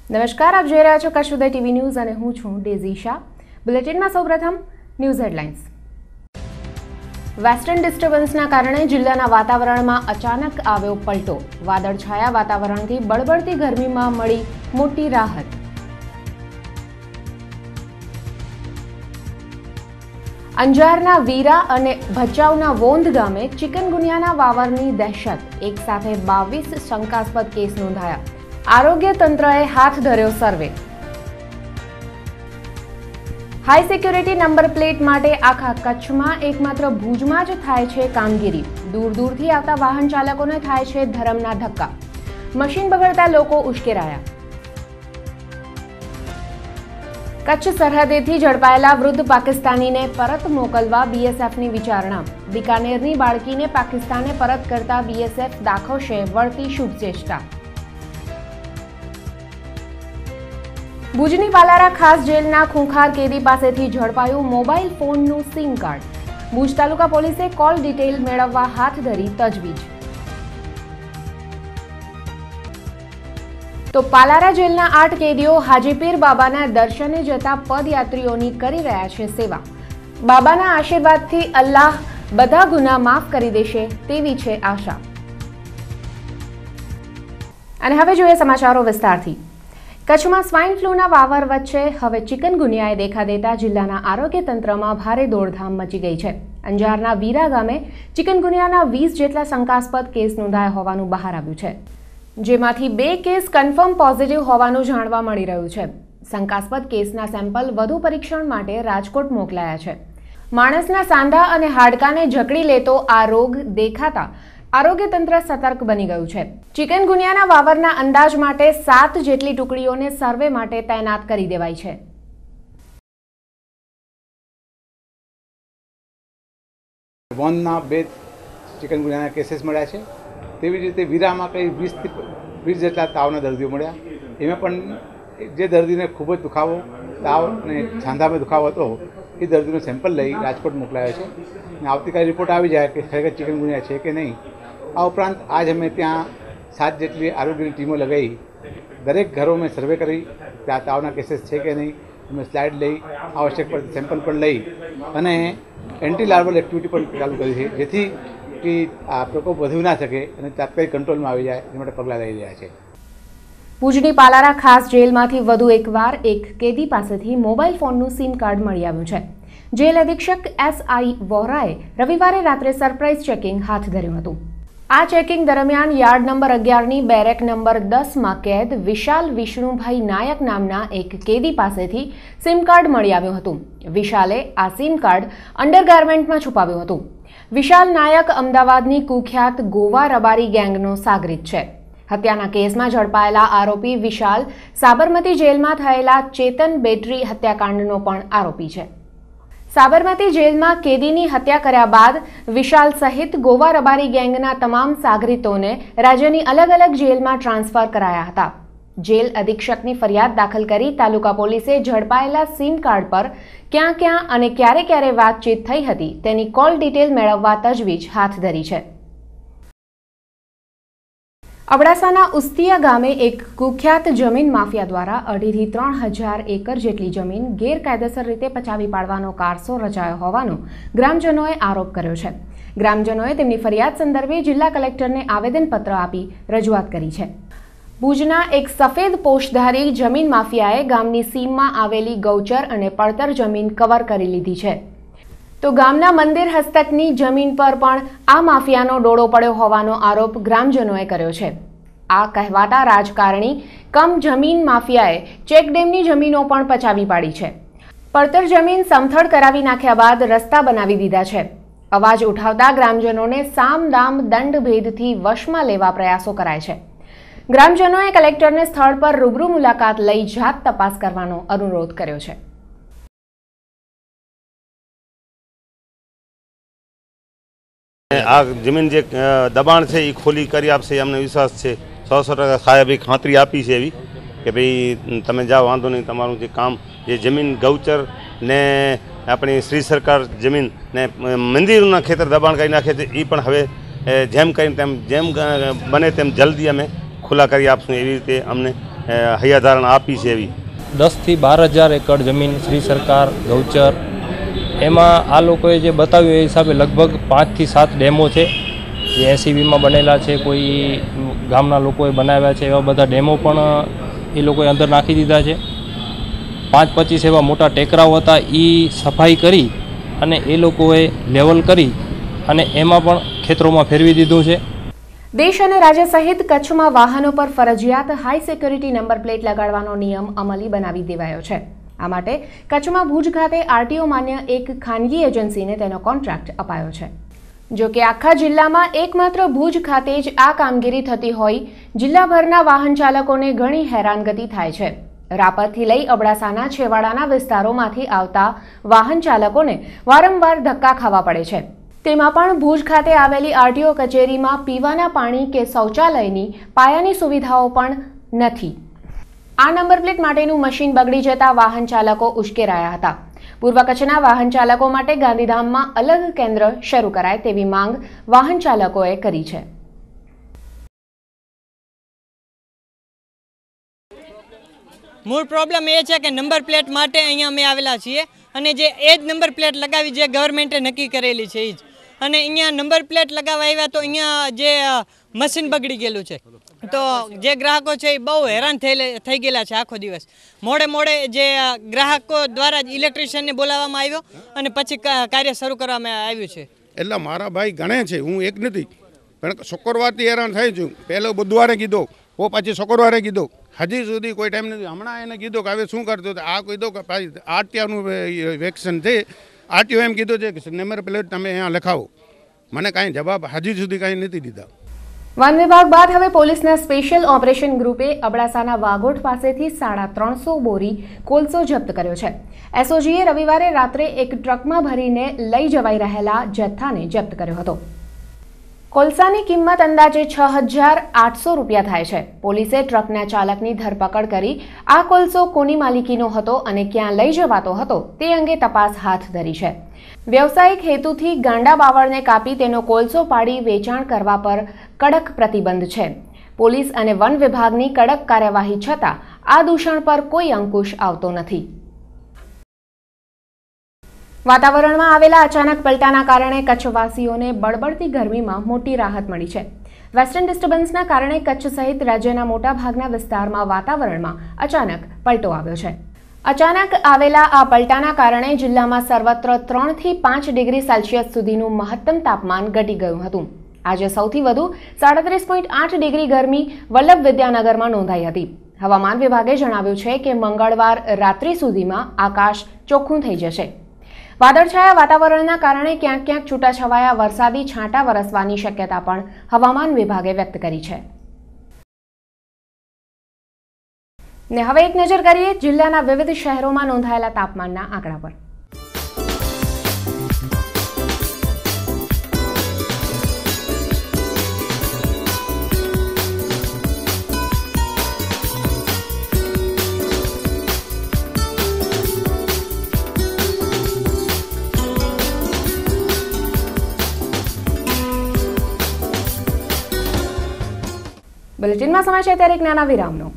નમસ્કાર, આપ જોઈ રહ્યા છો કચ્છ ઉદય ટીવી ન્યૂઝ અને હું છું ડેઝી શાહ। બુલેટિનમાં સૌપ્રથમ ન્યૂઝ હેડલાઇન્સ। વેસ્ટર્ન ડિસ્ટર્બન્સના કારણે જિલ્લાના વાતાવરણમાં અચાનક આવ્યો પલટો। વાદળછાયા વાતાવરણથી બળબડતી ગરમીમાં મળી મોટી રાહત। અંજારના વીરા અને ભચાઉના વોંધ ગામે ચિકનગુનિયાના વાવરની દહેશત। એક સાથે 22 શંકાસ્પદ કેસ નોંધાયા। આરોગ્ય તંત્રએ હાથ ધર્યો સર્વે। હાઈ સિક્યુરિટી નંબર પ્લેટ માટે આખા કચ્છમાં એકમાત્ર ભુજમાં જ થાય છે કામગીરી। દૂર દૂરથી આવતા વાહન ચાલકોને થાય છે ધરમના ધક્કા। મશીન બગડતા લોકો ઉશ્કેરાયા। કચ્છ સરહદેથી ઝડપાયેલા વૃદ્ધ પાકિસ્તાનીને પરત મોકલવા બીએસએફની વિચારણા। બિકાનેરની બાળકીને પાકિસ્તાને પરત કરતા બીએસએફ દાખવશે વળતી શુભચેષ્ટા। ભુજની પાલારા ખાસ જેલના ખૂંખાર કેદી પાસેથી ઝડપાયું મોબાઈલ ફોનનું સિમ કાર્ડ। ભુજ તાલુકા પોલીસે કોલ ડિટેલ મેળવવા હાથ ધરી તજવીજ। તો પાલારા જેલના 8 કેદીઓ હાજીપીર બાબાના દર્શને જતા પદયાત્રીઓની કરી રહ્યા છે સેવા। બાબાના આશીર્વાદથી અલ્લાહ બધા ગુનાહ માફ કરી દેશે તેવી છે આશા। અને હવે જોઈએ સમાચારો વિસ્તારથી। કચ્છમાં સ્વાઇન ફ્લૂના વાવર વચ્ચે હવે ચિકનગુનિયાએ દેખા દેતા જિલ્લાના આરોગ્ય તંત્રમાં ભારે દોડધામ મચી ગઈ છે। અંજારના વીરા ગામે ચિકનગુનિયાના 20 જેટલા શંકાસ્પદ કેસ નોંધાયા હોવાનું બહાર આવ્યું છે, જેમાંથી 2 કેસ કન્ફર્મ પોઝિટિવ હોવાનું જાણવા મળી રહ્યું છે। શંકાસ્પદ કેસના સેમ્પલ વધુ પરીક્ષણ માટે રાજકોટ મોકલાયા છે। માણસના સાંધા અને હાડકાને જકડી લેતો આ રોગ દેખાતા આરોગ્ય તંત્ર સતર્ક બની ગયું છે। ચિકનગુનિયાના વાવરના અંદાજ માટે 7 જેટલી ટુકડીઓને સર્વે માટે તૈનાત કરી દેવાઈ છે। વોંધના 2 ચિકનગુનિયાના કેસીસ મળ્યા છે। તેવી રીતે વીરામાં કંઈ 20 જેટલા તાવના દર્દીઓ મળ્યા। એમાં પણ જે દર્દીને ખૂબ જ દુખાવો, તાવ અને સાંધામાં દુખાવો હતો એ દર્દીનો સેમ્પલ લઈ રાજકોટ મોકલાયો છે અને આવતીકાલે રિપોર્ટ આવી જાય કે ખરેખર ચિકનગુનિયા છે કે નહીં। આ ઉપરાંત આજ અમે ત્યાં 7 જેટલી આરોગ્યની ટીમો લગાવી દરેક ઘરોમાં સર્વે કરી ત્યાં તાવના કેસીસ છે કે નહીં અમે સ્લાઇડ લઈ આવશ્યક પડતી સેમ્પલ પણ લઈ અને એન્ટી લાર્વલ એક્ટિવિટી પણ ચાલુ કરી છે, જેથી કે આ પ્રકોપ વધુ ના શકે અને તાત્કાલિક કંટ્રોલમાં આવી જાય એ માટે પગલાં લઈ રહ્યા છે। ભુજની પાલારા ખાસ જેલમાંથી વધુ એકવાર એક કેદી પાસેથી મોબાઈલ ફોનનું સિમ કાર્ડ મળી આવ્યું છે। જેલ અધિક્ષક SI વોરાએ રવિવારે રાત્રે સરપ્રાઇઝ ચેકિંગ હાથ ધર્યું હતું। આ ચેકિંગ દરમિયાન યાર્ડ નંબર 11ની બેરેક નંબર 10માં કેદ વિશાલ વિષ્ણુભાઈ નાયક નામના એક કેદી પાસેથી સિમ કાર્ડ મળી આવ્યું હતું। વિશાલે આ સિમ કાર્ડ અંડરગાર્મેન્ટમાં છુપાવ્યું હતું। વિશાલ નાયક અમદાવાદની કુખ્યાત ગોવા રબારી ગેંગનો સાગરીત છે। હત્યાના કેસમાં ઝડપાયેલા આરોપી વિશાલ સાબરમતી જેલમાં થયેલા ચેતન બેટરી હત્યાકાંડનો પણ આરોપી છે। સાબરમતી જેલમાં કેદીની હત્યા કર્યા બાદ વિશાલ સહિત ગોવા રબારી ગેંગના તમામ સાગરીતોને રાજ્યની અલગ અલગ જેલમાં ટ્રાન્સફર કરાયા હતા। જેલ અધિક્ષકની ફરિયાદ દાખલ કરી તાલુકા પોલીસે ઝડપાયેલા સિમ કાર્ડ પર ક્યાં ક્યાં અને ક્યારે ક્યારે વાતચીત થઈ હતી તેની કોલ ડિટેલ મેળવવા તજવીજ હાથ ધરી છે। અબડાસાના ઉસ્તિયા ગામે એક કુખ્યાત જમીન માફિયા દ્વારા 2.5 થી 3,000 એકર જેટલી જમીન ગેરકાયદેસર રીતે પચાવી પાડવાનો કારસો રચાયો હોવાનો ગ્રામજનોએ આરોપ કર્યો છે। ગ્રામજનોએ તેમની ફરિયાદ સંદર્ભે જિલ્લા કલેક્ટરને આવેદનપત્ર આપી રજૂઆત કરી છે। ભુજના એક સફેદ પોશધારી જમીન માફિયાએ ગામની સીમમાં આવેલી ગૌચર અને પડતર જમીન કવર કરી લીધી છે, તો ગામના મંદિર હસ્તકની જમીન પર પણ આ માફિયાનો ડોળો પડ્યો હોવાનો આરોપ ગ્રામજનોએ કર્યો છે। આ કહેવાતા રાજકારણી કમ જમીન માફિયાએ ચેકડેમની જમીનો પણ પચાવી પાડી છે। પડતર જમીન સમથળ કરાવી નાખ્યા બાદ રસ્તા બનાવી દીધા છે। અવાજ ઉઠાવતા ગ્રામજનોને સામ દામ દંડ ભેદથી વશમાં લેવા પ્રયાસો કરાય છે। ગ્રામજનોએ કલેક્ટરને સ્થળ પર રૂબરૂ મુલાકાત લઈ જાત તપાસ કરવાનો અનુરોધ કર્યો છે। આ જમીન જે દબાણ છે એ ખોલી કરી આપશે અમને વિશ્વાસ છે। 100% સાહેબે ખાતરી આપી છે એવી કે ભાઈ તમે જાઓ, વાંધો નહીં, તમારું જે કામ જે જમીન ગૌચર ને આપણી શ્રી સરકાર જમીન ને મંદિરના ખેતર દબાણ કરી નાખે છે એ પણ હવે જેમ કરીને તેમ જેમ બને તેમ જલ્દી અમે ખુલ્લા કરી આપશું એવી રીતે અમને હૈયાધારણા આપી છે એવી 10 થી 12,000 એકર જમીન શ્રી સરકાર ગૌચર એમાં આ લોકોએ જે બતાવ્યું એ હિસાબે લગભગ 5 થી 7 ડેમો છે જે એસીબીમાં બનેલા છે, કોઈ ગામના લોકોએ બનાવ્યા છે, એવા બધા ડેમો પણ એ લોકોએ અંદર નાખી દીધા છે. 5-25 એવા મોટા ટેકરાઓ હતા, એ સફાઈ કરી અને એ લોકોએ લેવલ કરી અને એમાં પણ ખેતરોમાં ફેરવી દીધું છે. દેશ અને રાજ્ય સહિત કચ્છમાં વાહનો પર ફરજિયાત હાઈ સિક્યુરિટી નંબર પ્લેટ લગાડવાનો નિયમ અમલી બનાવી દેવાયો છે. આ માટે કચ્છમાં ભુજ ખાતે આરટીઓ માન્ય એક ખાનગી એજન્સીને તેનો કોન્ટ્રાક્ટ અપાયો છે. જો કે આખા જિલ્લામાં એકમાત્ર ભુજ ખાતે જ આ કામગીરી થતી હોય જિલ્લાભરના વાહન ચાલકોને ઘણી હેરાનગતિ થાય છે. રાપરથી લઈ અબડાસાના છેવાડાના વિસ્તારોમાંથી આવતા વાહન ચાલકોને વારંવાર ધક્કા ખાવા પડે છે. તેમાં પણ ભુજ ખાતે આવેલી આરટીઓ કચેરીમાં પીવાના પાણી કે શૌચાલયની પાયાની સુવિધાઓ પણ નથી. આ નંબર પ્લેટ માટેનું મશીન બગડી જતા વાહન ચાલકો ઉશ્કેરાયા હતા. પૂર્વ કચ્છના વાહન ચાલકો માટે ગાંધીધામમાં અલગ કેન્દ્ર શરૂ કરાય તેવી માંગ વાહન ચાલકોએ કરી છે. મૂળ પ્રોબ્લેમ એ છે કે નંબર પ્લેટ માટે અહીંયા અમે આવેલા છીએ અને જે એ જ નંબર પ્લેટ લગાવી જે ગવર્મેન્ટે નક્કી કરેલી છે એ જ, અને અહીંયા નંબર પ્લેટ લગાવવા આવ્યા તો અહીંયા જે મશીન બગડી ગયેલું છે તો જે ગ્રાહકો છે એ બહુ હેરાન થઈ ગયેલા છે. આખો દિવસ મોડે જે ગ્રાહકો દ્વારા જ ઇલેક્ટ્રિશિયનને બોલાવવામાં આવ્યો અને પછી કાર્ય શરૂ કરવામાં આવ્યું છે. એટલે મારા ભાઈ ગણે છે, હું એક નથી, પણ શુક્રવારથી હેરાન થઈ છું. પહેલો બુધવારે કીધો, ઓ પછી શુક્રવારે કીધો, હજી સુધી કોઈ ટાઈમ નથી. હમણાં એને કીધું કે હવે શું કરતો આ કીધું કે ભાઈ આરટીઓનું વેક્શન છે, આરટીઓ એમ કીધું છે કે નંબર પ્લેટ તમે અહીંયા લખાવો. મને કાંઈ જવાબ હજી સુધી કાંઈ નથી દીધા. વન વિભાગ બાદ હવે પોલીસના સ્પેશિયલ ઓપરેશન ગ્રુપે અબડાસાના વાગોઠ પાસેથી 350 બોરી કોલસો જપ્ત કર્યો છે. એસઓજીએ રવિવારે રાત્રે એક ટ્રકમાં ભરીને લઈ જવાઈ રહેલા જથ્થાને જપ્ત કર્યો હતો. કોલસાની કિંમત અંદાજે 6,800 રૂપિયા થાય છે. પોલીસે ટ્રકના ચાલકની ધરપકડ કરી આ કોલસો કોની માલિકીનો હતો અને ક્યાં લઈ જવાતો હતો તે અંગે તપાસ હાથ ધરી છે. વ્યવસાયિક હેતુથી ગાંડા બાવળને કાપી તેનો કોલસો પાડી વેચાણ કરવા પર કડક પ્રતિબંધ છે. પોલીસ અને વન વિભાગની કડક કાર્યવાહી છતાં આ દૂષણ પર કોઈ અંકુશ આવતો નથી. વાતાવરણમાં આવેલા અચાનક પલટાના કારણે કચ્છવાસીઓને બળબડતી ગરમીમાં મોટી રાહત મળી છે. વેસ્ટર્ન ડિસ્ટર્બન્સના કારણે કચ્છ સહિત રાજ્યના મોટાભાગના વિસ્તારમાં વાતાવરણમાં અચાનક પલટો આવ્યો છે. અચાનક આવેલા આ પલટાના કારણે જિલ્લામાં સર્વત્ર 3 થી 5 ડિગ્રી સેલ્સિયસ સુધીનું મહત્તમ તાપમાન ઘટી ગયું હતું. આજે સૌથી વધુ 37.8 ડિગ્રી ગરમી વલ્લભ વિદ્યાનગરમાં નોંધાઈ હતી. હવામાન વિભાગે જણાવ્યું છે કે મંગળવાર રાત્રિ સુધીમાં આકાશ ચોખ્ખું થઈ જશે. વાદળછાયા વાતાવરણના કારણે ક્યાંક ક્યાંક છૂટાછવાયા વરસાદી છાંટા વરસવાની શક્યતા પણ હવામાન વિભાગે વ્યક્ત કરી છે. ને હવે એક નજર કરીએ જિલ્લાના વિવિધ શહેરોમાં નોંધાયેલા તાપમાનના આંકડા પર. બુલેટિનમાં સમય છે ત્યારે એક નાના વિરામનો.